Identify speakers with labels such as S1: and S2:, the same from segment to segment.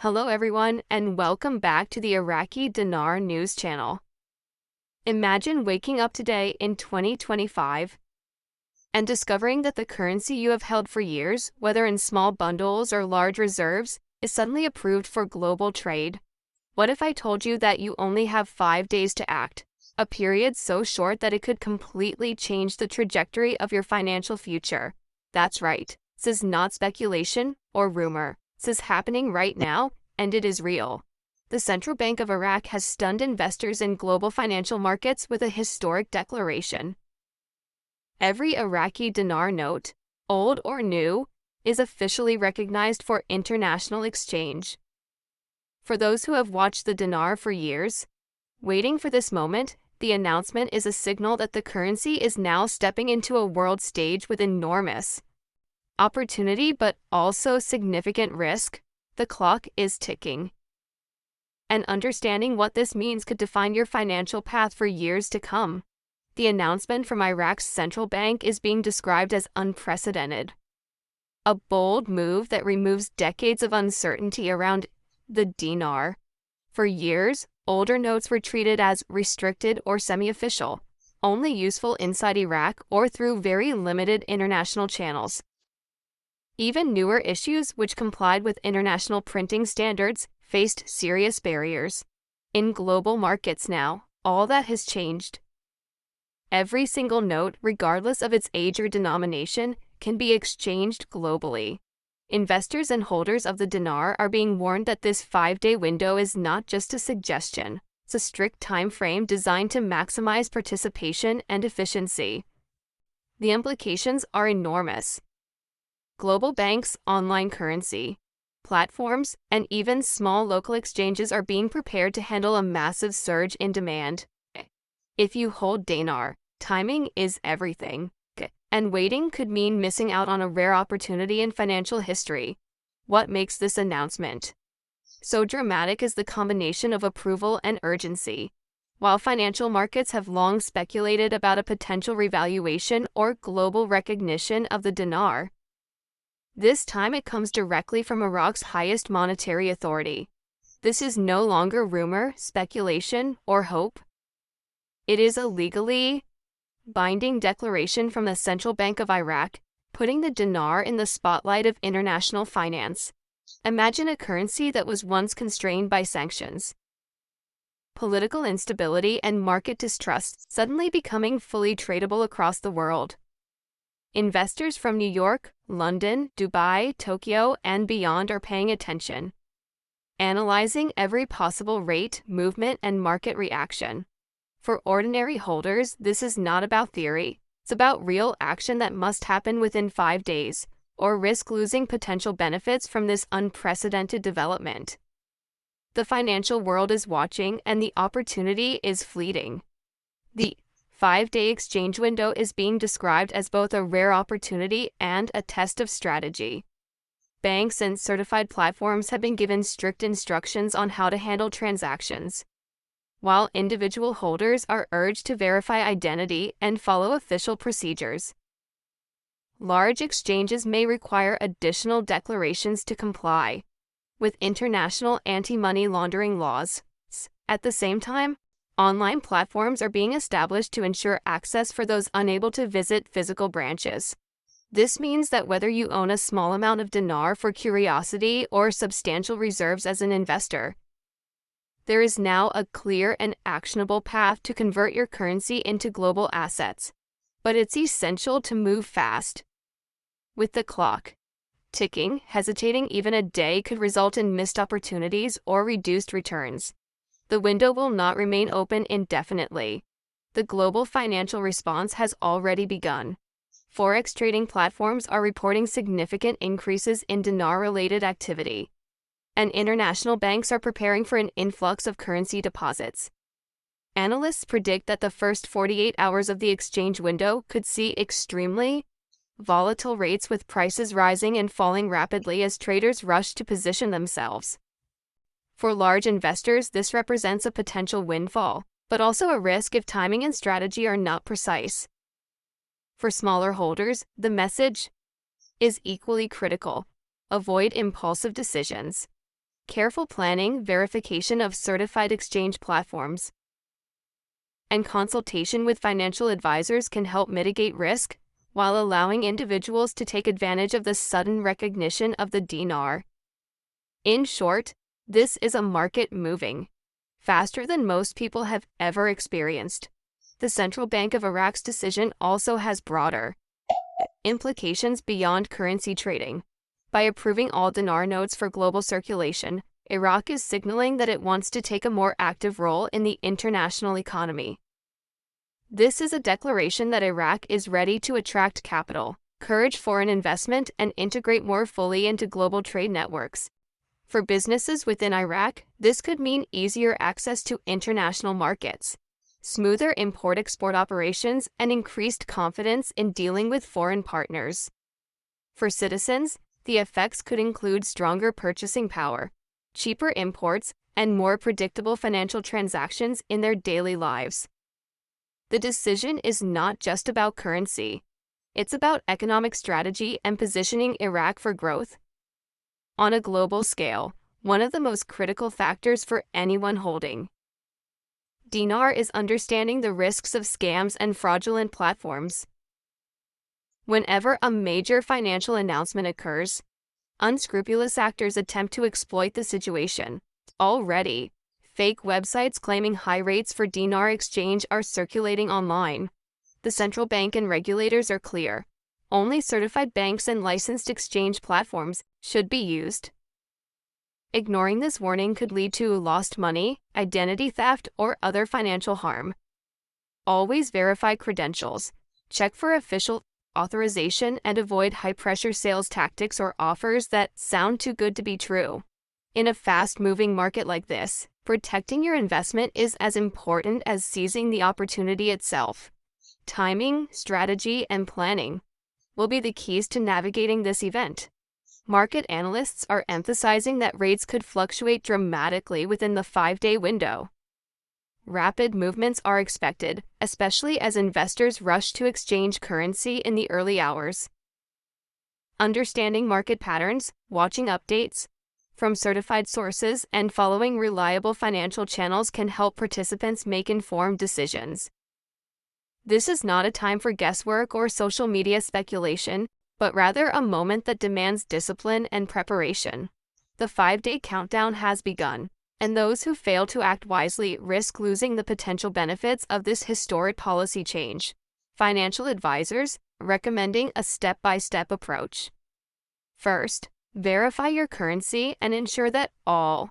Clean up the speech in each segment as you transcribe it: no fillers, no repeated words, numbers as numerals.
S1: Hello everyone, and welcome back to the Iraqi Dinar News channel. Imagine waking up today in 2025 and discovering that the currency you have held for years, whether in small bundles or large reserves, is suddenly approved for global trade. What if I told you that you only have 5 days to act, a period so short that it could completely change the trajectory of your financial future? That's right. This is not speculation or rumor. This is happening right now, and it is real. The Central Bank of Iraq has stunned investors in global financial markets with a historic declaration. Every Iraqi dinar note, old or new, is officially recognized for international exchange. For those who have watched the dinar for years, waiting for this moment, the announcement is a signal that the currency is now stepping into a world stage with enormous opportunity but also significant risk. The clock is ticking. And understanding what this means could define your financial path for years to come. The announcement from Iraq's central bank is being described as unprecedented. A bold move that removes decades of uncertainty around the dinar. For years, older notes were treated as restricted or semi-official, only useful inside Iraq or through very limited international channels. Even newer issues, which complied with international printing standards, faced serious barriers. In global markets now, all that has changed. Every single note, regardless of its age or denomination, can be exchanged globally. Investors and holders of the dinar are being warned that this 5-day window is not just a suggestion. It's a strict time frame designed to maximize participation and efficiency. The implications are enormous. Global banks, online currency platforms, and even small local exchanges are being prepared to handle a massive surge in demand. If you hold dinar, timing is everything, and waiting could mean missing out on a rare opportunity in financial history. What makes this announcement so dramatic is the combination of approval and urgency. While financial markets have long speculated about a potential revaluation or global recognition of the dinar, this time it comes directly from Iraq's highest monetary authority. This is no longer rumor, speculation, or hope. It is a legally binding declaration from the Central Bank of Iraq, putting the dinar in the spotlight of international finance. Imagine a currency that was once constrained by sanctions, political instability, and market distrust suddenly becoming fully tradable across the world. Investors from New York, London, Dubai, Tokyo, and beyond are paying attention, analyzing every possible rate, movement, and market reaction. For ordinary holders, this is not about theory. It's about real action that must happen within 5 days, or risk losing potential benefits from this unprecedented development. The financial world is watching, and the opportunity is fleeting. The 5-day exchange window is being described as both a rare opportunity and a test of strategy. Banks and certified platforms have been given strict instructions on how to handle transactions, while individual holders are urged to verify identity and follow official procedures. Large exchanges may require additional declarations to comply with international anti-money laundering laws. At the same time, online platforms are being established to ensure access for those unable to visit physical branches. This means that whether you own a small amount of dinar for curiosity or substantial reserves as an investor, there is now a clear and actionable path to convert your currency into global assets. But it's essential to move fast. With the clock ticking, hesitating even a day could result in missed opportunities or reduced returns. The window will not remain open indefinitely. The global financial response has already begun. Forex trading platforms are reporting significant increases in dinar-related activity, and international banks are preparing for an influx of currency deposits. Analysts predict that the first 48 hours of the exchange window could see extremely volatile rates, with prices rising and falling rapidly as traders rush to position themselves. For large investors, this represents a potential windfall, but also a risk if timing and strategy are not precise. For smaller holders, the message is equally critical. Avoid impulsive decisions. Careful planning, verification of certified exchange platforms, and consultation with financial advisors can help mitigate risk while allowing individuals to take advantage of the sudden recognition of the dinar. In short, this is a market moving faster than most people have ever experienced. The Central Bank of Iraq's decision also has broader implications beyond currency trading. By approving all dinar notes for global circulation, Iraq is signaling that it wants to take a more active role in the international economy. This is a declaration that Iraq is ready to attract capital, encourage foreign investment, and integrate more fully into global trade networks. For businesses within Iraq, this could mean easier access to international markets, smoother import-export operations, and increased confidence in dealing with foreign partners. For citizens, the effects could include stronger purchasing power, cheaper imports, and more predictable financial transactions in their daily lives. The decision is not just about currency. It's about economic strategy and positioning Iraq for growth. On a global scale, one of the most critical factors for anyone holding dinar is understanding the risks of scams and fraudulent platforms. Whenever a major financial announcement occurs, unscrupulous actors attempt to exploit the situation. Already, fake websites claiming high rates for dinar exchange are circulating online. The central bank and regulators are clear. Only certified banks and licensed exchange platforms should be used. Ignoring this warning could lead to lost money, identity theft, or other financial harm. Always verify credentials. Check for official authorization and avoid high-pressure sales tactics or offers that sound too good to be true. In a fast-moving market like this, protecting your investment is as important as seizing the opportunity itself. Timing, strategy, and planning will be the keys to navigating this event. Market analysts are emphasizing that rates could fluctuate dramatically within the 5-day window. Rapid movements are expected, especially as investors rush to exchange currency in the early hours. Understanding market patterns, watching updates from certified sources, and following reliable financial channels can help participants make informed decisions. This is not a time for guesswork or social media speculation, but rather a moment that demands discipline and preparation. The 5-day countdown has begun, and those who fail to act wisely risk losing the potential benefits of this historic policy change. Financial advisors recommending a step-by-step approach. First, verify your currency and ensure that all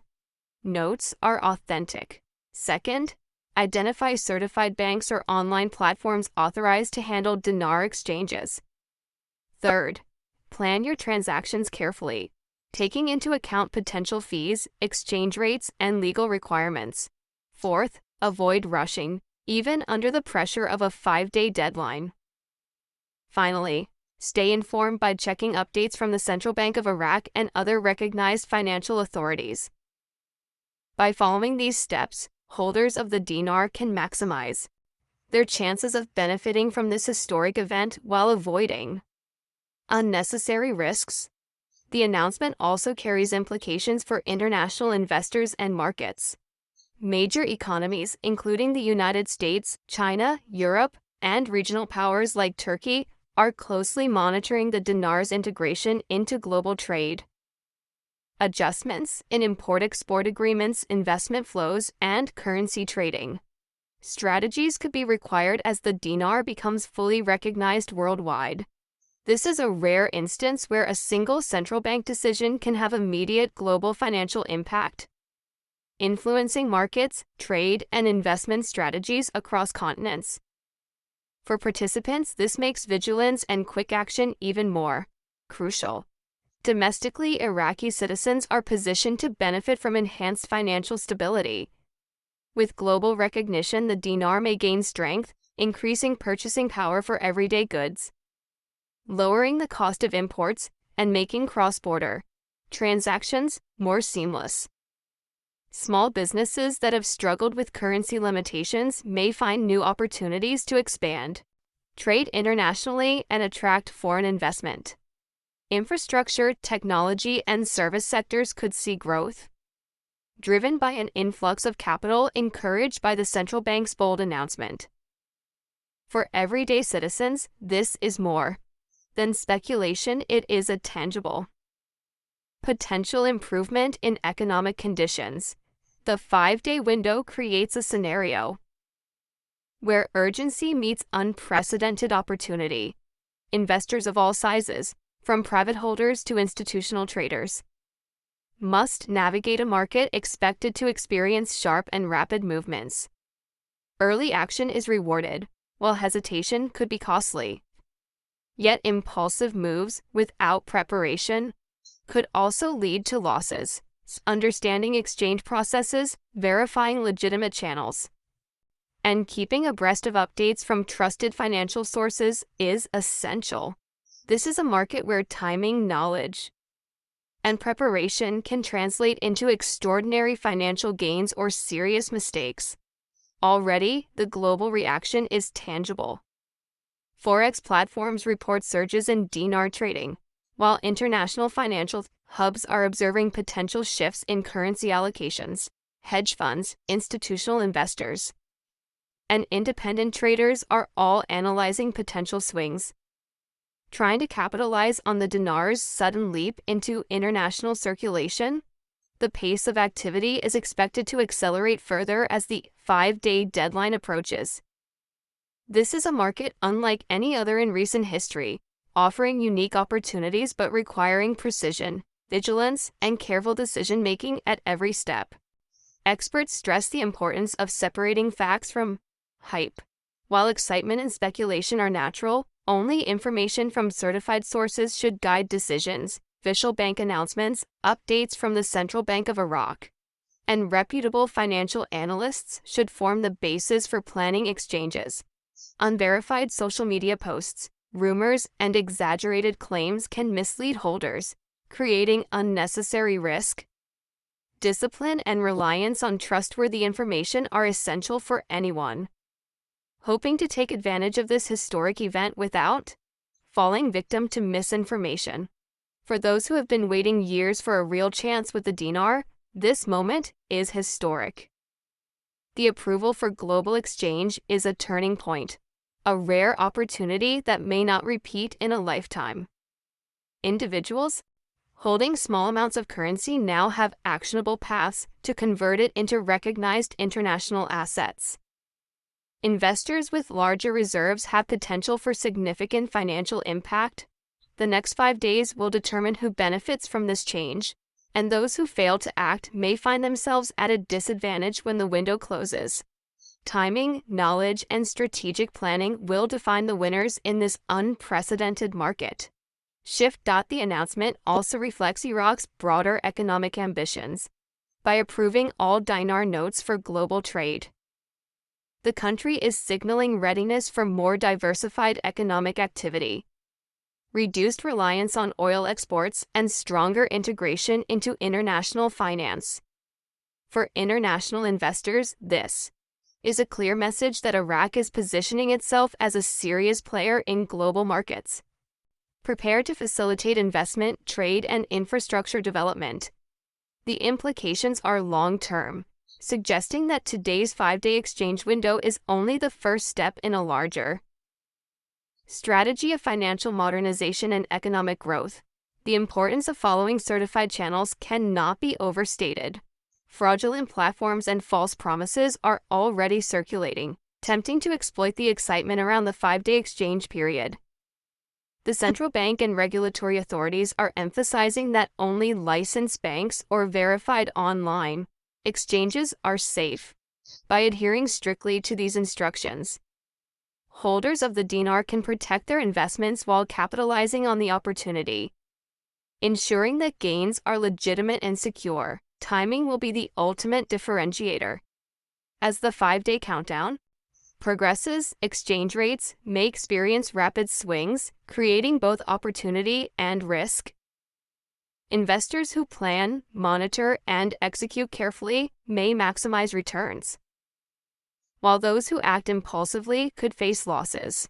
S1: notes are authentic. Second, identify certified banks or online platforms authorized to handle dinar exchanges. Third, plan your transactions carefully, taking into account potential fees, exchange rates, and legal requirements. Fourth, avoid rushing, even under the pressure of a 5-day deadline. Finally, stay informed by checking updates from the Central Bank of Iraq and other recognized financial authorities. By following these steps, holders of the dinar can maximize their chances of benefiting from this historic event while avoiding unnecessary risks. The announcement also carries implications for international investors and markets. Major economies, including the United States, China, Europe, and regional powers like Turkey, are closely monitoring the dinar's integration into global trade. Adjustments in import-export agreements, investment flows, and currency trading strategies could be required as the dinar becomes fully recognized worldwide. This is a rare instance where a single central bank decision can have immediate global financial impact, influencing markets, trade, and investment strategies across continents. For participants, this makes vigilance and quick action even more crucial. Domestically, Iraqi citizens are positioned to benefit from enhanced financial stability. With global recognition, the dinar may gain strength, increasing purchasing power for everyday goods, lowering the cost of imports, and making cross-border transactions more seamless. Small businesses that have struggled with currency limitations may find new opportunities to expand, trade internationally, and attract foreign investment. Infrastructure, technology, and service sectors could see growth, driven by an influx of capital encouraged by the central bank's bold announcement. For everyday citizens, this is more than speculation, it is a tangible potential improvement in economic conditions. The 5-day window creates a scenario where urgency meets unprecedented opportunity. Investors of all sizes, from private holders to institutional traders, must navigate a market expected to experience sharp and rapid movements. Early action is rewarded, while hesitation could be costly. Yet impulsive moves without preparation could also lead to losses. Understanding exchange processes, verifying legitimate channels, and keeping abreast of updates from trusted financial sources is essential. This is a market where timing, knowledge, and preparation can translate into extraordinary financial gains or serious mistakes. Already, the global reaction is tangible. Forex platforms report surges in dinar trading, while international financial hubs are observing potential shifts in currency allocations. Hedge funds, institutional investors, and independent traders are all analyzing potential swings, trying to capitalize on the dinar's sudden leap into international circulation. The pace of activity is expected to accelerate further as the 5-day deadline approaches. This is a market unlike any other in recent history, offering unique opportunities but requiring precision, vigilance, and careful decision-making at every step. Experts stress the importance of separating facts from hype. While excitement and speculation are natural, only information from certified sources should guide decisions. Official bank announcements, updates from the Central Bank of Iraq, and reputable financial analysts should form the basis for planning exchanges. Unverified social media posts, rumors, and exaggerated claims can mislead holders, creating unnecessary risk. Discipline and reliance on trustworthy information are essential for anyone hoping to take advantage of this historic event without falling victim to misinformation. For those who have been waiting years for a real chance with the dinar, this moment is historic. The approval for global exchange is a turning point, a rare opportunity that may not repeat in a lifetime. Individuals holding small amounts of currency now have actionable paths to convert it into recognized international assets. Investors with larger reserves have potential for significant financial impact. The next 5 days will determine who benefits from this change, and those who fail to act may find themselves at a disadvantage when the window closes. Timing, knowledge, and strategic planning will define the winners in this unprecedented market. The announcement also reflects Iraq's broader economic ambitions. By approving all dinar notes for global trade, the country is signaling readiness for more diversified economic activity, reduced reliance on oil exports, and stronger integration into international finance. For international investors, this is a clear message that Iraq is positioning itself as a serious player in global markets, prepared to facilitate investment, trade, and infrastructure development. The implications are long-term, suggesting that today's 5-day exchange window is only the first step in a larger strategy of financial modernization and economic growth. The importance of following certified channels cannot be overstated. Fraudulent platforms and false promises are already circulating, tempting to exploit the excitement around the 5-day exchange period. The central bank and regulatory authorities are emphasizing that only licensed banks or verified online exchanges are safe. By adhering strictly to these instructions, holders of the dinar can protect their investments while capitalizing on the opportunity. Ensuring that gains are legitimate and secure, timing will be the ultimate differentiator. As the 5-day countdown progresses, exchange rates may experience rapid swings, creating both opportunity and risk. Investors who plan, monitor, and execute carefully may maximize returns, while those who act impulsively could face losses.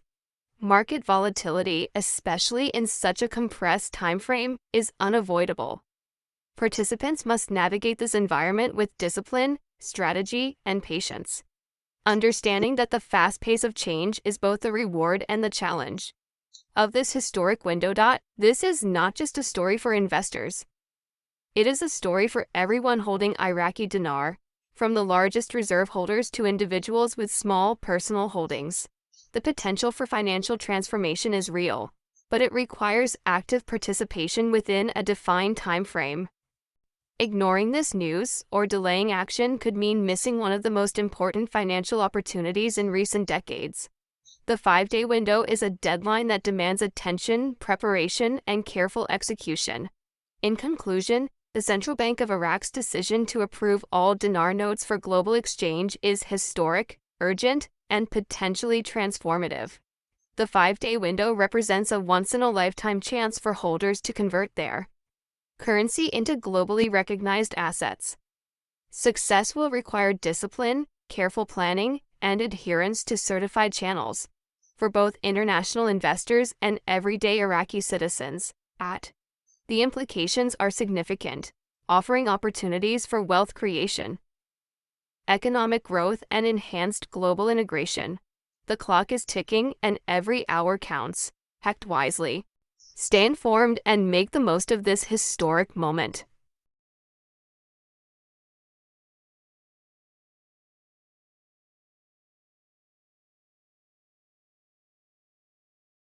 S1: Market volatility, especially in such a compressed time frame, is unavoidable. Participants must navigate this environment with discipline, strategy, and patience, understanding that the fast pace of change is both the reward and the challenge of this historic window. This is not just a story for investors. It is a story for everyone holding Iraqi dinar, from the largest reserve holders to individuals with small personal holdings. The potential for financial transformation is real, but it requires active participation within a defined time frame. Ignoring this news or delaying action could mean missing one of the most important financial opportunities in recent decades. The 5-day window is a deadline that demands attention, preparation, and careful execution. In conclusion, the Central Bank of Iraq's decision to approve all dinar notes for global exchange is historic, urgent, and potentially transformative. The 5-day window represents a once-in-a-lifetime chance for holders to convert their currency into globally recognized assets. Success will require discipline, careful planning, and adherence to certified channels for both international investors and everyday Iraqi citizens. The implications are significant, offering opportunities for wealth creation, economic growth, and enhanced global integration. The clock is ticking, and every hour counts. Act wisely. Stay informed and make the most of this historic moment.